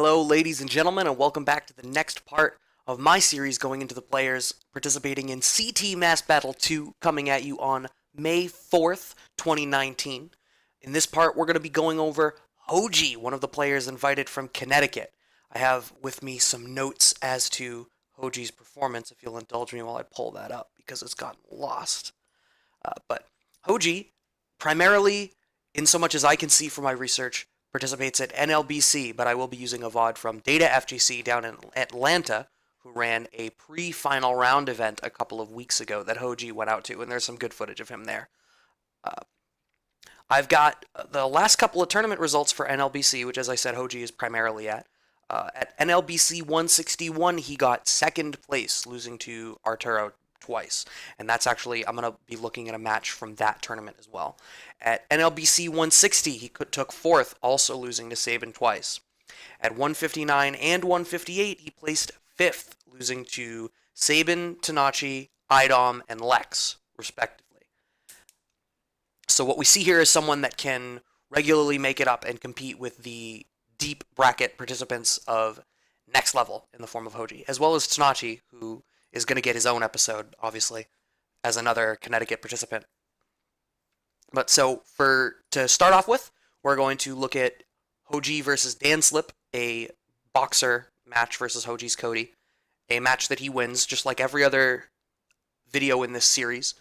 Hello, ladies and gentlemen, and welcome back to the next part of my series going into the players participating in CT Mass Battle 2, coming at you on May 4th, 2019. In this part, we're going to be going over Hoji, one of the players invited from Connecticut. I have with me some notes as to Hoji's performance, if you'll indulge me while I pull that up, because it's gotten lost. But Hoji, primarily, in so much as I can see from my research, participates at NLBC, but I will be using a VOD from Data FGC down in Atlanta, who ran a pre-final round event a couple of weeks ago that Hoji went out to, and there's some good footage of him there. I've got the last couple of tournament results for NLBC, which, as I said, Hoji is primarily at. At NLBC 161, he got second place, losing to Arturo twice. And that's actually, I'm going to be looking at a match from that tournament as well. At NLBC 160, he took fourth, also losing to Sabin twice. At 159 and 158, he placed fifth, losing to Sabin, Tanachi, Idom, and Lex, respectively. So what we see here is someone that can regularly make it up and compete with the deep bracket participants of next level in the form of Hoji, as well as Tanachi, who is going to get his own episode, obviously, as another Connecticut participant. But so, to start off with, we're going to look at Hoji versus Dan Slip, a boxer match versus Hoji's Cody, a match that he wins, just like every other video in this series.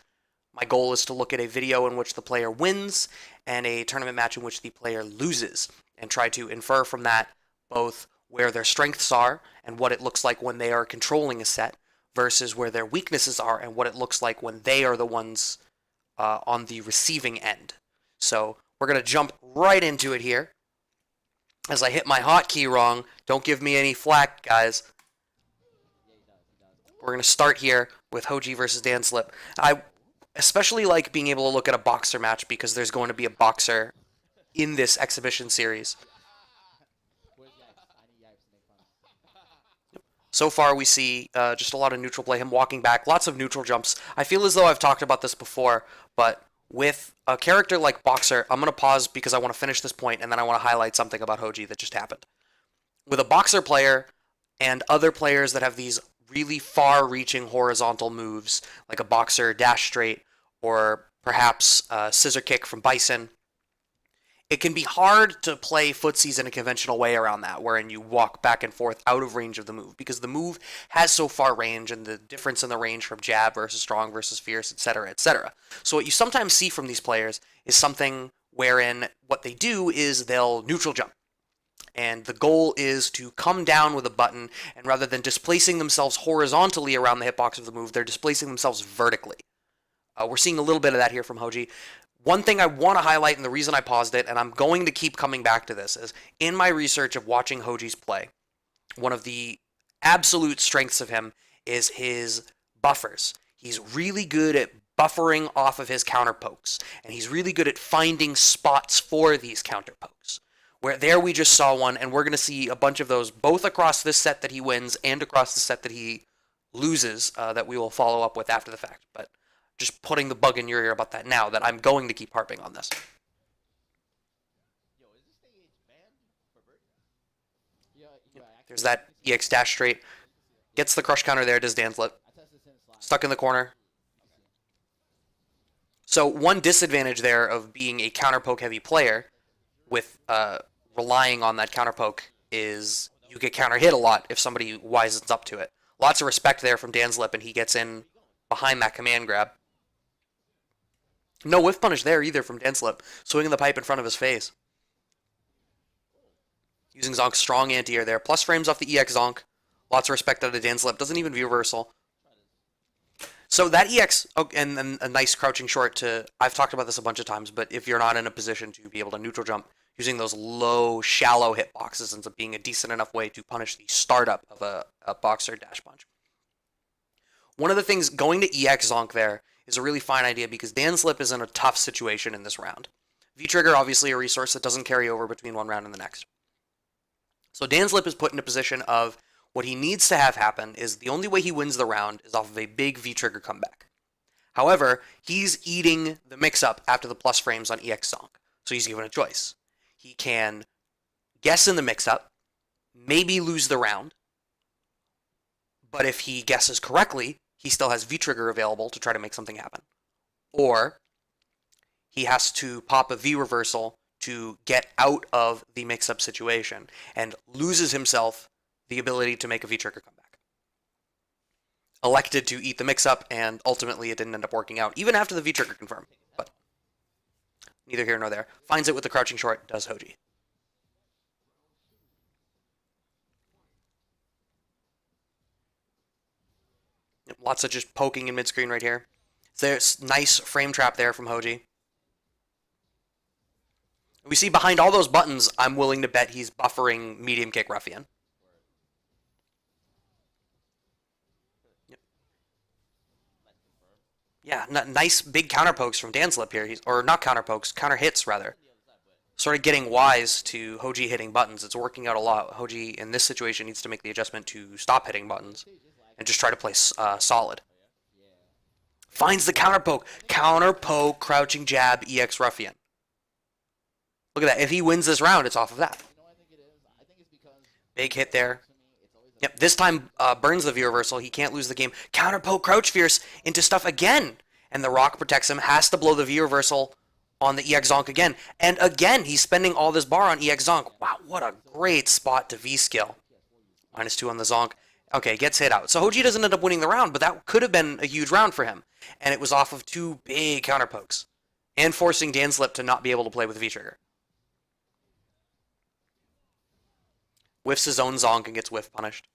My goal is to look at a video in which the player wins and a tournament match in which the player loses, and try to infer from that both where their strengths are and what it looks like when they are controlling a set, versus where their weaknesses are and what it looks like when they are the ones on the receiving end. So we're going to jump right into it here. As I hit my hotkey wrong, don't give me any flack, guys. We're going to start here with Hoji versus Dan Slip. I especially like being able to look at a boxer match because there's going to be a boxer in this exhibition series. So far, we see just a lot of neutral play, him walking back, lots of neutral jumps. I feel as though I've talked about this before, but with a character like Boxer, I'm going to pause because I want to finish this point, and then I want to highlight something about Hoji that just happened. With a Boxer player and other players that have these really far-reaching horizontal moves, like a Boxer dash straight, or perhaps a scissor kick from Bison, it can be hard to play footsies in a conventional way around that, wherein you walk back and forth out of range of the move, because the move has so far range, and the difference in the range from jab versus strong versus fierce, etc., etc. So what you sometimes see from these players is something wherein what they do is they'll neutral jump. And the goal is to come down with a button, and rather than displacing themselves horizontally around the hitbox of the move, they're displacing themselves vertically. We're seeing a little bit of that here from Hoji. One thing I want to highlight, and the reason I paused it, and I'm going to keep coming back to this, is in my research of watching Hoji's play, one of the absolute strengths of him is his buffers. He's really good at buffering off of his counter pokes, and he's really good at finding spots for these counter pokes. Where there we just saw one, and we're going to see a bunch of those both across this set that he wins and across the set that he loses that we will follow up with after the fact. But just putting the bug in your ear about that now, that I'm going to keep harping on this. There's that EX dash straight. Gets the crush counter there, does Dan Slip. Stuck in the corner. So one disadvantage there of being a counter poke heavy player with relying on that counter poke is you get counter hit a lot if somebody wisens up to it. Lots of respect there from Dan Slip, and he gets in behind that command grab. No whiff punish there either from Dan Slip, swinging the pipe in front of his face. Using Zonk's strong anti-air there. Plus frames off the EX Zonk. Lots of respect out of Dan Slip. Doesn't even view reversal. So that EX, oh, and a nice crouching short to, I've talked about this a bunch of times, but if you're not in a position to be able to neutral jump, using those low, shallow hitboxes ends up being a decent enough way to punish the startup of a boxer dash punch. One of the things, going to EX Zonk there is a really fine idea because Dan Slip is in a tough situation in this round. V-Trigger, obviously a resource that doesn't carry over between one round and the next. So Dan Slip is put in a position of what he needs to have happen is the only way he wins the round is off of a big V-Trigger comeback. However, he's eating the mix-up after the plus frames on EX Zonk, so he's given a choice. He can guess in the mix-up, maybe lose the round. But if he guesses correctly, he still has V-Trigger available to try to make something happen. Or he has to pop a V-Reversal to get out of the mix-up situation and loses himself the ability to make a V-Trigger comeback. Elected to eat the mix-up, and ultimately it didn't end up working out, even after the V-Trigger confirmed. But neither here nor there. Finds it with the crouching short, does Hoji. Lots of just poking in mid-screen right here. There's nice frame trap there from Hoji. We see behind all those buttons, I'm willing to bet he's buffering medium kick ruffian. Yep. Yeah, nice big counter pokes from Danslip here. Or not counter pokes, counter hits rather. Sort of getting wise to Hoji hitting buttons. It's working out a lot. Hoji, in this situation, needs to make the adjustment to stop hitting buttons and just try to play solid. Finds the counter poke. Counter poke, crouching jab, EX ruffian. Look at that. If he wins this round, it's off of that. Big hit there. Yep, this time burns the V-Reversal. He can't lose the game. Counter poke, crouch fierce into stuff again. And the rock protects him. Has to blow the V-Reversal on the EX Zonk again. And again, he's spending all this bar on EX Zonk. Wow, what a great spot to V-skill. -2 on the Zonk. Okay, gets hit out. So Hoji doesn't end up winning the round, but that could have been a huge round for him. And it was off of 2 big counter pokes. And forcing Danslip to not be able to play with V-Trigger. Whiffs his own Zonk and gets whiff punished.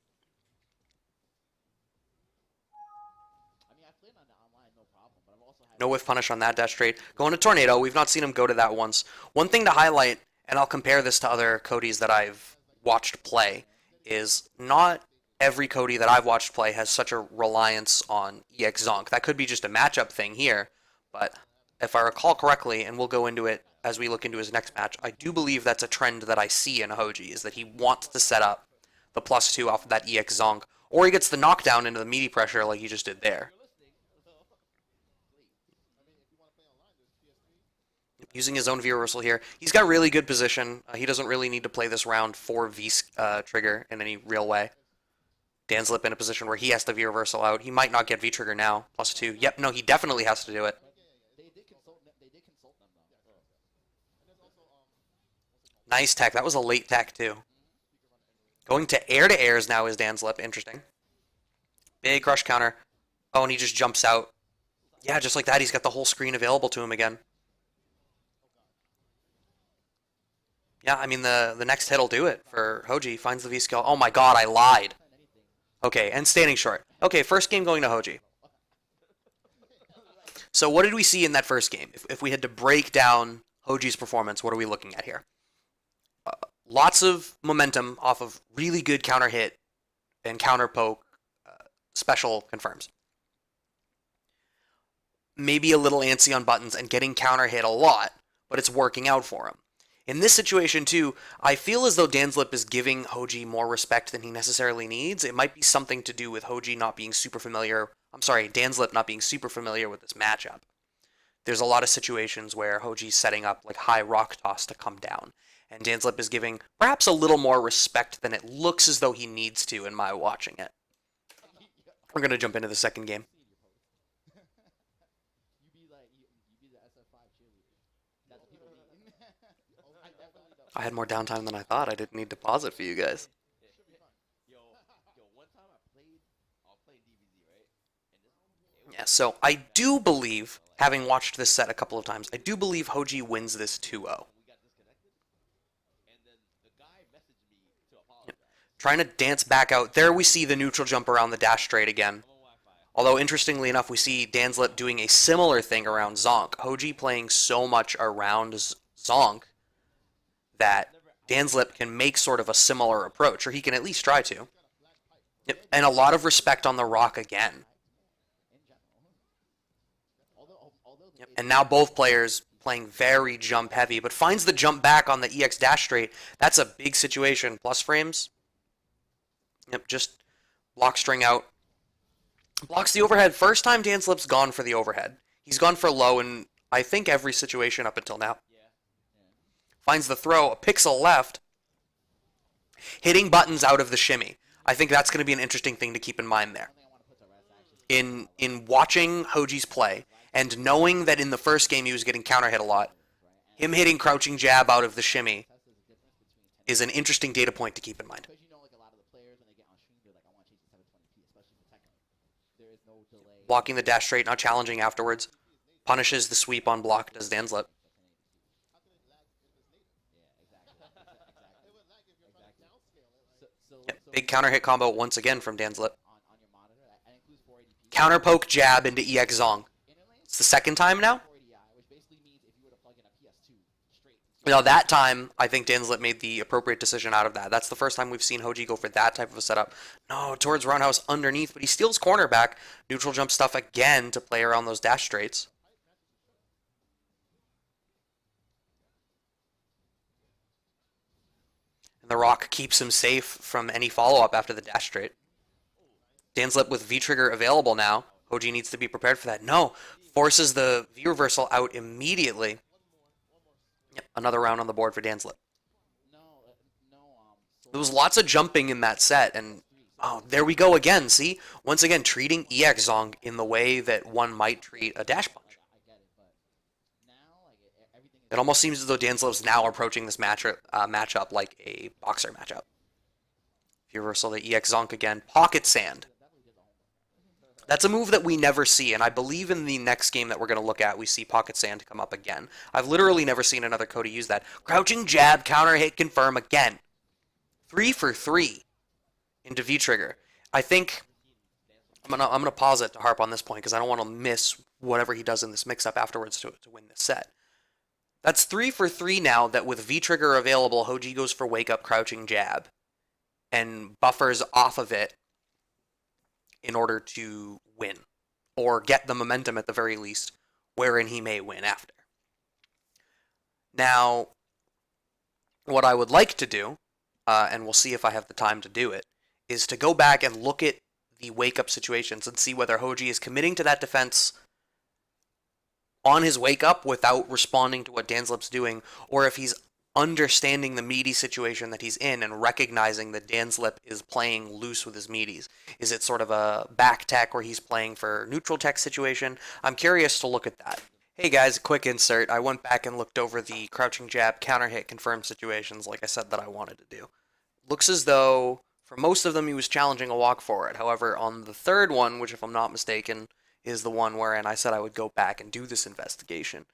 No whiff punish on that dash trade. Going to Tornado. We've not seen him go to that once. One thing to highlight, and I'll compare this to other Codys that I've watched play, is not every Cody that I've watched play has such a reliance on EX Zonk. That could be just a matchup thing here, but if I recall correctly, and we'll go into it as we look into his next match, I do believe that's a trend that I see in Hoji, is that he wants to set up the +2 off of that EX Zonk, or he gets the knockdown into the meaty pressure like he just did there. Using his own V-Reversal here. He's got really good position. He doesn't really need to play this round for V-Trigger in any real way. Danslip in a position where he has to V-Reversal out. He might not get V-Trigger now. +2. Yep, no, he definitely has to do it. Nice tech. That was a late tech, too. Going to airs now is Danslip. Interesting. Big crush counter. Oh, and he just jumps out. Yeah, just like that, he's got the whole screen available to him again. Yeah, I mean, the next hit will do it for Hoji. Finds the V-skill. Oh my god, I lied. Okay, and standing short. Okay, first game going to Hoji. So what did we see in that first game? If we had to break down Hoji's performance, what are we looking at here? Lots of momentum off of really good counter hit and counter poke special confirms. Maybe a little antsy on buttons and getting counter hit a lot, but it's working out for him. In this situation, too, I feel as though Danslip is giving Hoji more respect than he necessarily needs. It might be something to do with Hoji not being super familiar. I'm sorry, Danslip not being super familiar with this matchup. There's a lot of situations where Hoji's setting up like high rock toss to come down, and Danslip is giving perhaps a little more respect than it looks as though he needs to in my watching it. We're going to jump into the second game. I had more downtime than I thought. I didn't need to pause it for you guys. Yeah, so I do believe, having watched this set a couple of times, I do believe Hoji wins this 2-0. Yep. Trying to dance back out. There we see the neutral jump around the dash straight again. Although, interestingly enough, we see Danslip doing a similar thing around Zonk. Hoji playing so much around Zonk that Danslip can make sort of a similar approach, or he can at least try to. Yep. And a lot of respect on the rock again. Yep. And now both players playing very jump heavy, but finds the jump back on the EX dash straight. That's a big situation. Plus frames. Yep, just block string out. Blocks the overhead. First time Danslip's gone for the overhead. He's gone for low in, I think, every situation up until now. Finds the throw, a pixel left. Hitting buttons out of the shimmy. I think that's going to be an interesting thing to keep in mind there. In watching Hoji's play, and knowing that in the first game he was getting counter hit a lot, him hitting crouching jab out of the shimmy is an interesting data point to keep in mind. Blocking the dash straight, not challenging afterwards. Punishes the sweep on block, does Danslip. Yep, big counter hit combo once again from Danslip. Counter poke jab into EX Zong. It's the second time now? Now that time, I think Danslip made the appropriate decision out of that. That's the first time we've seen Hoji go for that type of a setup. No, towards roundhouse underneath, but he steals corner back. Neutral jump stuff again to play around those dash straights. And the rock keeps him safe from any follow-up after the dash straight. Danslip with V-trigger available now. Hoji needs to be prepared for that. No, forces the V-reversal out immediately. Yep, another round on the board for Danslip. There was lots of jumping in that set, and oh, there we go again, see? Once again, treating EX Zong in the way that one might treat a dash punch. It almost seems as though Danslip's now approaching this matchup like a boxer matchup. Reversal to EX Zonk again. Pocket Sand. That's a move that we never see, and I believe in the next game that we're going to look at, we see Pocket Sand come up again. I've literally never seen another Cody use that. Crouching jab, counter hit, confirm again. 3 for 3 into V-trigger. I think I'm gonna pause it to harp on this point because I don't want to miss whatever he does in this mix-up afterwards to win this set. That's 3 for 3 now that with V-trigger available, Hoji goes for wake-up crouching jab and buffers off of it in order to win, or get the momentum at the very least, wherein he may win after. Now, what I would like to do, and we'll see if I have the time to do it, is to go back and look at the wake-up situations and see whether Hoji is committing to that defense on his wake-up without responding to what Danslip's doing, or if he's understanding the meaty situation that he's in and recognizing that Danslip is playing loose with his meaties. Is it sort of a back tech where he's playing for neutral tech situation? I'm curious to look at that. Hey guys, quick insert. I went back and looked over the crouching jab, counter hit, confirmed situations like I said that I wanted to do. Looks as though for most of them he was challenging a walk forward. However, on the third one, which if I'm not mistaken is the one wherein I said I would go back and do this investigation,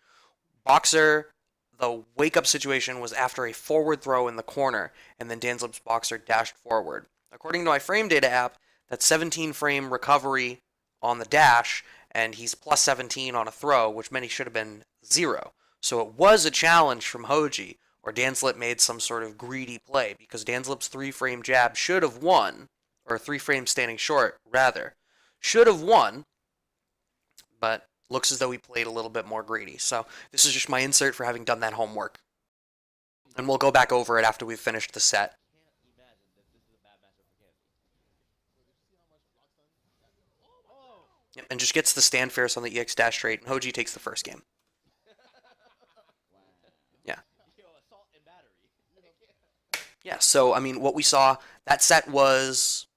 Boxer, the wake-up situation was after a forward throw in the corner, and then Danslip's Boxer dashed forward. According to my frame data app, that's 17 frame recovery on the dash, and he's plus 17 on a throw, which many should have been 0. So it was a challenge from Hoji, or Danslip made some sort of greedy play, because Danslip's 3-frame jab should have won, or 3 frames standing short, rather, should have won, but looks as though he played a little bit more greedy. So this is just my insert for having done that homework. And we'll go back over it after we've finished the set. Yep, and just gets the stand fierce on the EX dash straight, and Hoji takes the first game. Yeah. Yeah, so, I mean, what we saw, that set was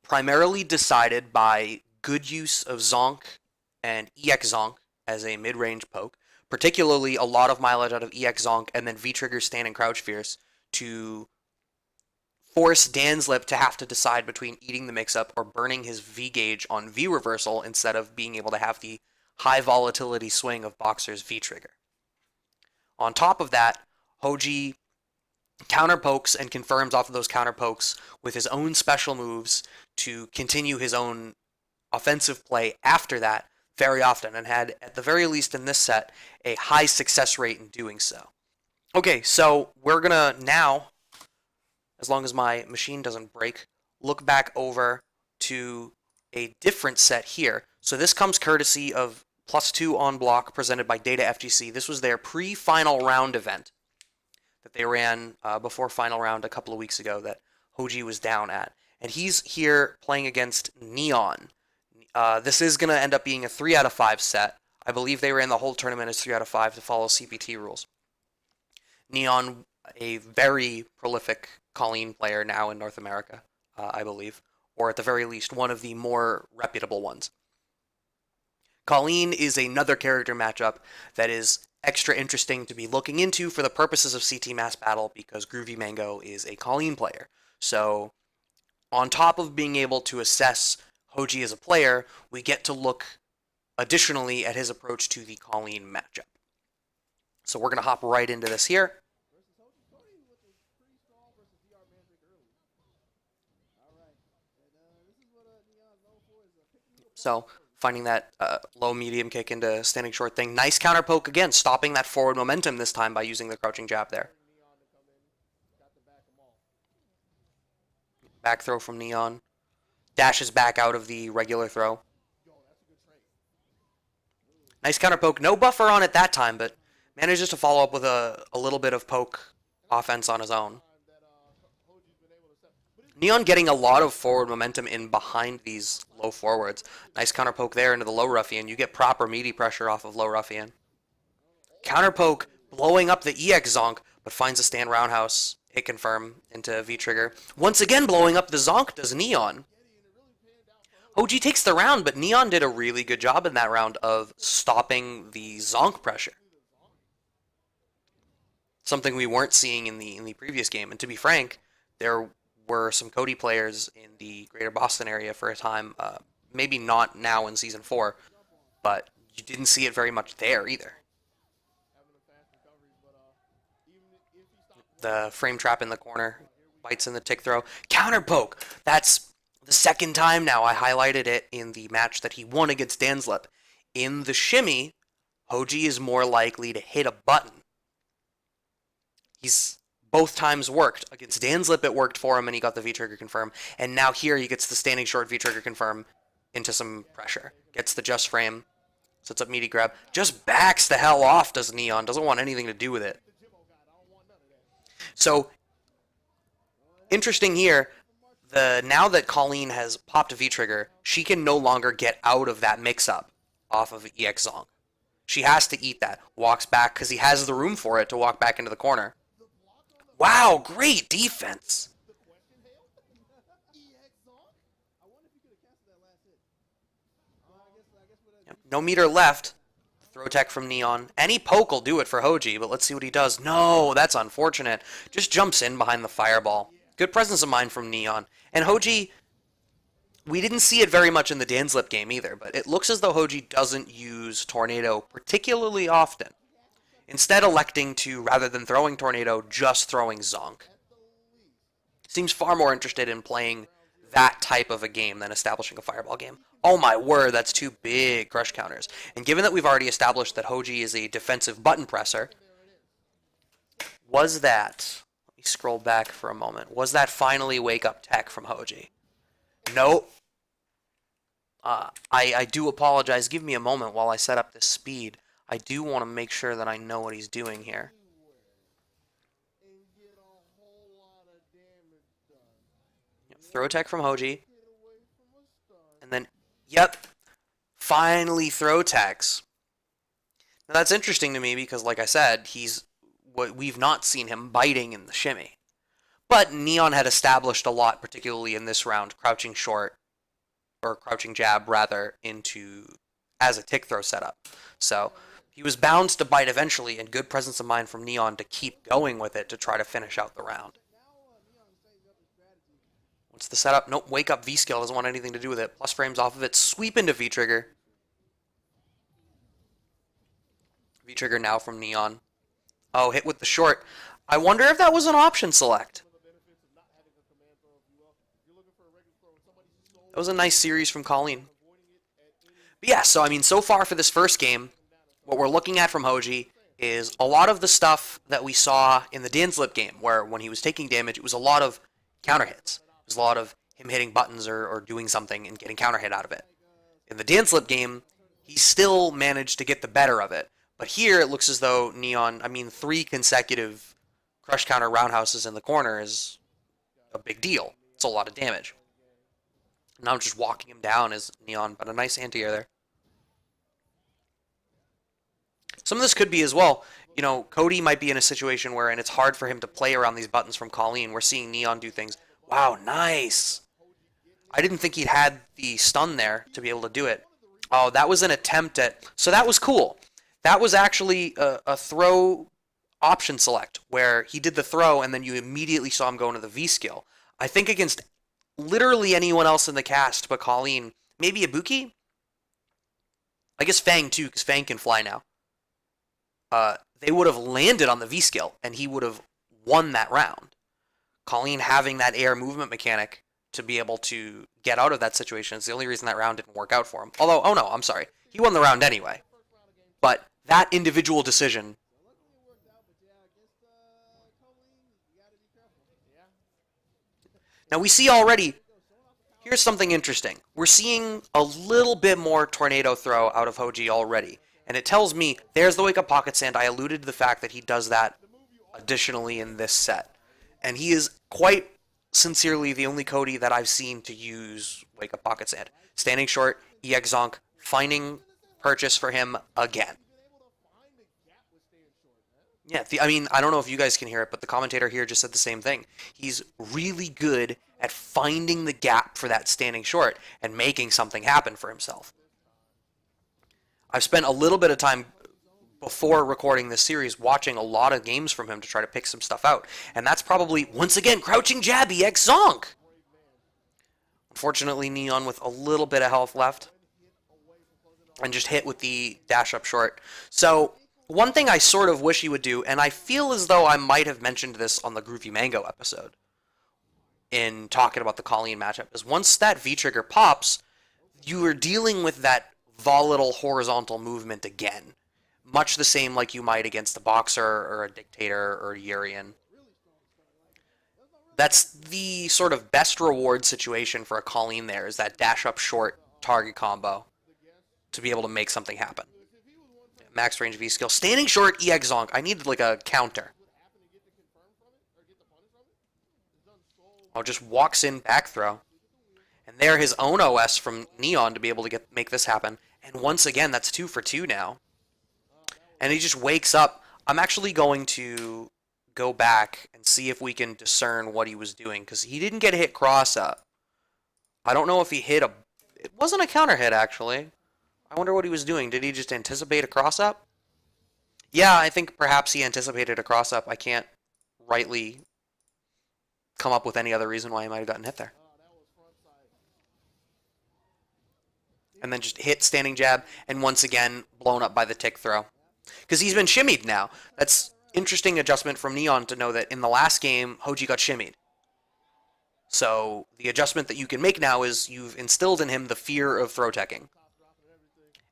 primarily decided by good use of Zonk and EX Zonk as a mid-range poke, particularly a lot of mileage out of EX Zonk and then V-trigger stand and crouch fierce to force Danslip to have to decide between eating the mix-up or burning his V-gauge on V-reversal instead of being able to have the high volatility swing of Boxer's V-trigger. On top of that, Hoji counter pokes and confirms off of those counter pokes with his own special moves to continue his own offensive play after that very often, and had, at the very least in this set, a high success rate in doing so. Okay, so we're gonna now, as long as my machine doesn't break, look back over to a different set here. So this comes courtesy of +2 on block presented by Data FGC. This was their pre-final round event that they ran before final round a couple of weeks ago that Hoji was down at. And he's here playing against Neon. This is going to end up being a 3 out of 5 set. I believe they ran the whole tournament as 3 out of 5 to follow CPT rules. Neon a very prolific Colleen player now in North America, I believe, or at the very least, one of the more reputable ones. Colleen is another character matchup that is extra interesting to be looking into for the purposes of CT Mass Battle because Groovy Mango is a Colleen player. So, on top of being able to assess Hoji as a player, we get to look additionally at his approach to the Colleen matchup. So we're going to hop right into this here. So finding that low medium kick into standing short thing. Nice counter poke again, stopping that forward momentum this time by using the crouching jab there. Back throw from Neon. Dashes back out of the regular throw. Nice counter poke. No buffer on it that time, but manages to follow up with a little bit of poke offense on his own. Neon getting a lot of forward momentum in behind these low forwards. Nice counter poke there into the low ruffian. You get proper meaty pressure off of low ruffian. Counter poke blowing up the EX zonk, but finds a stand roundhouse. Hit confirm into V-trigger. Once again blowing up the zonk does Neon. Hoji takes the round, but Neon did a really good job in that round of stopping the zonk pressure. Something we weren't seeing in the previous game. And to be frank, there were some Cody players in the greater Boston area for a time, maybe not now in Season 4, but you didn't see it very much there either. The frame trap in the corner, bites in the tick throw. Counter poke! That's the second time now I highlighted it in the match that he won against Danslip. In the shimmy, Hoji is more likely to hit a button. He's both times worked. Against Danslip, it worked for him, and he got the V-trigger confirm. And now here, he gets the standing short V-trigger confirm into some pressure. Gets the just frame. Sets up meaty grab. Just backs the hell off, does Neon. Doesn't want anything to do with it. So, interesting here. Now that Colleen has popped a V-trigger, she can no longer get out of that mix-up off of EX Zonk. She has to eat that. Walks back, because he has the room for it to walk back into the corner. Wow, great defense. Yep, no meter left. Throw tech from Neon. Any poke will do it for Hoji, but let's see what he does. No, that's unfortunate. Just jumps in behind the fireball. Good presence of mind from Neon. And Hoji, we didn't see it very much in the Danslip game either, but it looks as though Hoji doesn't use Tornado particularly often. Instead electing to, rather than throwing Tornado, just throwing Zonk. Seems far more interested in playing that type of a game than establishing a fireball game. Oh my word, that's two big crush counters. And given that we've already established that Hoji is a defensive button presser, was that, let me scroll back for a moment, was that finally wake up tech from Hoji? Nope. I do apologize. Give me a moment while I set up this speed. I do want to make sure that I know what he's doing here. Yep, throw tech from Hoji. And then, yep, finally throw techs. Now that's interesting to me because, like I said, we've not seen him biting in the shimmy. But Neon had established a lot, particularly in this round, crouching short, or crouching jab, rather, as a tick throw setup. So he was bound to bite eventually, and good presence of mind from Neon to keep going with it to try to finish out the round. What's the setup? Nope, wake up V-skill, doesn't want anything to do with it. Plus frames off of it, sweep into V-trigger. V-trigger now from Neon. Oh, hit with the short. I wonder if that was an option select. That was a nice series from Colleen. But yeah, so I mean, so far for this first game, what we're looking at from Hoji is a lot of the stuff that we saw in the Danslip game, where when he was taking damage, it was a lot of counter hits. It was a lot of him hitting buttons or doing something and getting counter hit out of it. In the Danslip game, he still managed to get the better of it. But here, it looks as though Neon, 3 consecutive crush counter roundhouses in the corner is a big deal. It's a lot of damage. Now just walking him down is Neon, but a nice anti-air there. Some of this could be as well, you know, Cody might be in a situation where, and it's hard for him to play around these buttons from Colleen. We're seeing Neon do things. Wow, nice. I didn't think he'd had the stun there to be able to do it. Oh, that was an attempt at... So that was cool. That was actually a throw option select, where he did the throw, and then you immediately saw him go into the V skill. I think against literally anyone else in the cast but Colleen, maybe Ibuki? I guess Fang too, because Fang can fly now. They would have landed on the V skill, and he would have won that round. Colleen having that air movement mechanic to be able to get out of that situation is the only reason that round didn't work out for him. Although, oh no, I'm sorry. He won the round anyway. But that individual decision... Now we see already... Here's something interesting. We're seeing a little bit more tornado throw out of Hoji already. And it tells me, there's the Wake Up Pocket Sand. I alluded to the fact that he does that additionally in this set. And he is quite sincerely the only Cody that I've seen to use Wake Up Pocket Sand. Standing short, EX Zonk, finding purchase for him again. Yeah, I mean, I don't know if you guys can hear it, but the commentator here just said the same thing. He's really good at finding the gap for that standing short and making something happen for himself. I've spent a little bit of time before recording this series watching a lot of games from him to try to pick some stuff out. And that's probably, once again, crouching jab EX Zonk. Unfortunately, Neon with a little bit of health left. And just hit with the dash up short. So, one thing I sort of wish he would do, and I feel as though I might have mentioned this on the Groovy Mango episode, in talking about the Colleen matchup, is once that V-trigger pops, you are dealing with that volatile horizontal movement again. Much the same like you might against a Boxer or a Dictator or a Urian. That's the sort of best reward situation for a Colleen there, is that dash up short target combo to be able to make something happen. Max range V skill. Standing short EX Zonk. I needed like a counter. Oh, just walks in back throw. And there his own OS from Neon to be able to make this happen. And once again, that's 2 for 2 now. And he just wakes up. I'm actually going to go back and see if we can discern what he was doing, because he didn't get a hit cross up. I don't know if he hit a... It wasn't a counter hit, actually. I wonder what he was doing. Did he just anticipate a cross up? Yeah, I think perhaps he anticipated a cross up. I can't rightly come up with any other reason why he might have gotten hit there. And then just hit standing jab, and once again blown up by the tick throw. Because he's been shimmied now. That's interesting adjustment from Neon to know that in the last game, Hoji got shimmied. So the adjustment that you can make now is you've instilled in him the fear of throw teching.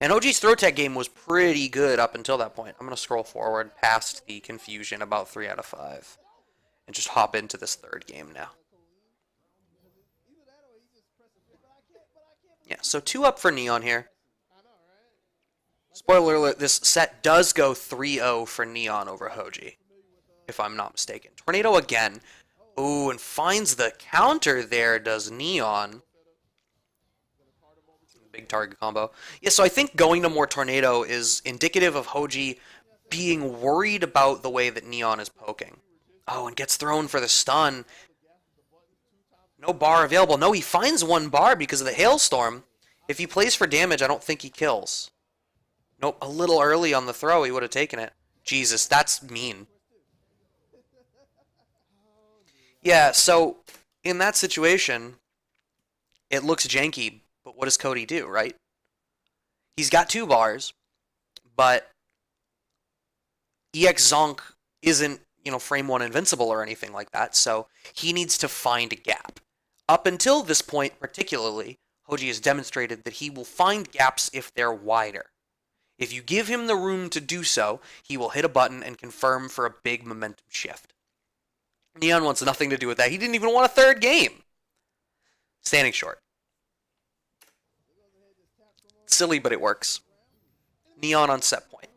And Hoji's throw tech game was pretty good up until that point. I'm going to scroll forward past the confusion about 3 out of 5. And just hop into this third game now. Yeah, so 2 up for Neon here. Spoiler alert, this set does go 3-0 for Neon over Hoji, if I'm not mistaken. Tornado again. Ooh, and finds the counter there, does Neon. Big target combo. Yeah, so I think going to more Tornado is indicative of Hoji being worried about the way that Neon is poking. Oh, and gets thrown for the stun. No bar available. No, he finds 1 bar because of the hailstorm. If he plays for damage, I don't think he kills. Nope, a little early on the throw, he would have taken it. Jesus, that's mean. Yeah, so in that situation, it looks janky, but what does Cody do, right? He's got 2 bars, but EX Zonk isn't, frame 1 invincible or anything like that, so he needs to find a gap. Up until this point, particularly, Hoji has demonstrated that he will find gaps if they're wider. If you give him the room to do so, he will hit a button and confirm for a big momentum shift. Neon wants nothing to do with that. He didn't even want a third game. Standing short. Silly, but it works. Neon on set point.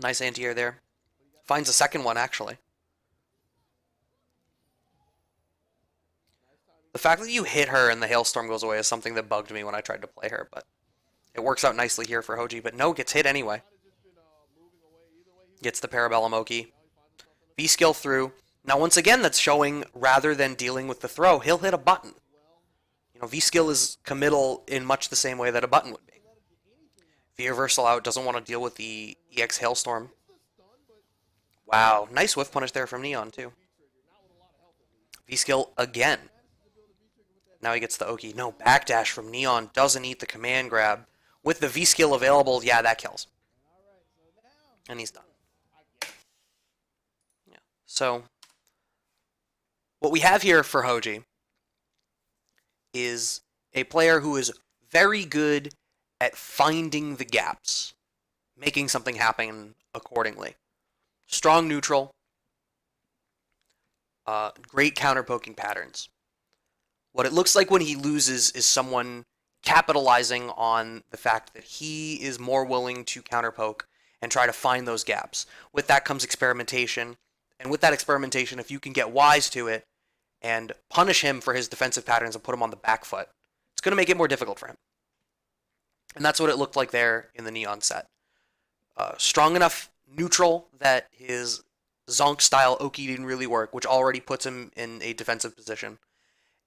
Nice anti-air there. Finds a second one, actually. The The fact that you hit her and the hailstorm goes away is something that bugged me when I tried to play her, but it works out nicely here for Hoji. But no, gets hit anyway. Gets the Parabellum Oki. V-skill through. Now, once again, that's showing rather than dealing with the throw, he'll hit a button. You know, V-skill is committal in much the same way that a button would be. V-reversal out, doesn't want to deal with the EX hailstorm. Wow, nice whiff punish there from Neon, too. V-skill again. Now he gets the Oki. No, backdash from Neon doesn't eat the command grab. With the V-skill available, yeah, that kills. And he's done. Yeah. So, what we have here for Hoji is a player who is very good at finding the gaps, making something happen accordingly. Strong neutral, great counter-poking patterns. What it looks like when he loses is someone capitalizing on the fact that he is more willing to counter-poke and try to find those gaps. With that comes experimentation, and with that experimentation, if you can get wise to it and punish him for his defensive patterns and put him on the back foot, it's going to make it more difficult for him. And that's what it looked like there in the Neon set. Strong enough neutral that his Zonk-style Oki didn't really work, which already puts him in a defensive position.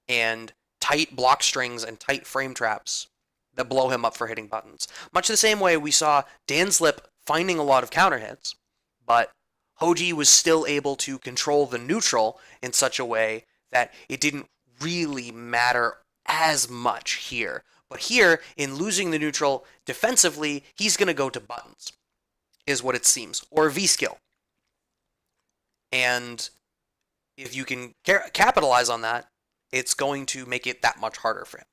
And tight block strings and tight frame traps that blow him up for hitting buttons. Much the same way we saw Danslip finding a lot of counter hits, but Hoji was still able to control the neutral in such a way that it didn't really matter as much here. But here, in losing the neutral defensively, he's going to go to buttons, is what it seems, or V-skill. And if you can capitalize on that, it's going to make it that much harder for him.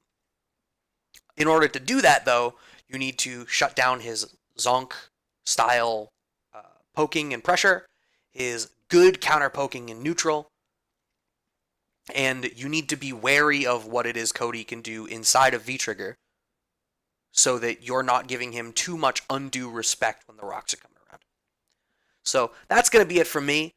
In order to do that, though, you need to shut down his Zonk-style poking and pressure, his good counter-poking and neutral, and you need to be wary of what it is Cody can do inside of V-Trigger so that you're not giving him too much undue respect when the rocks are coming around. So that's going to be it from me.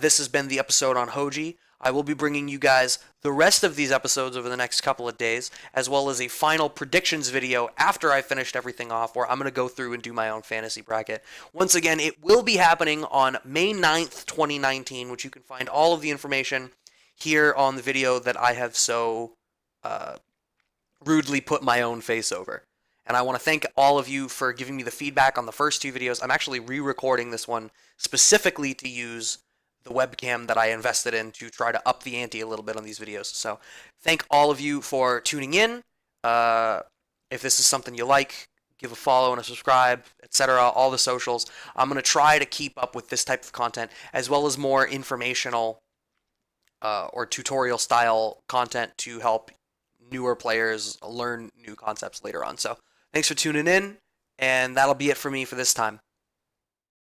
This has been the episode on Hoji. I will be bringing you guys the rest of these episodes over the next couple of days, as well as a final predictions video after I finished everything off, where I'm going to go through and do my own fantasy bracket. Once again, it will be happening on May 9th, 2019, which you can find all of the information here on the video that I have so rudely put my own face over. And I want to thank all of you for giving me the feedback on the first two videos. I'm actually re-recording this one specifically to use the webcam that I invested in to try to up the ante a little bit on these videos. So thank all of you for tuning in. If this is something you like, give a follow and a subscribe, etc. All the socials. I'm going to try to keep up with this type of content, as well as more informational or tutorial style content to help newer players learn new concepts later on. So thanks for tuning in, and that'll be it for me for this time.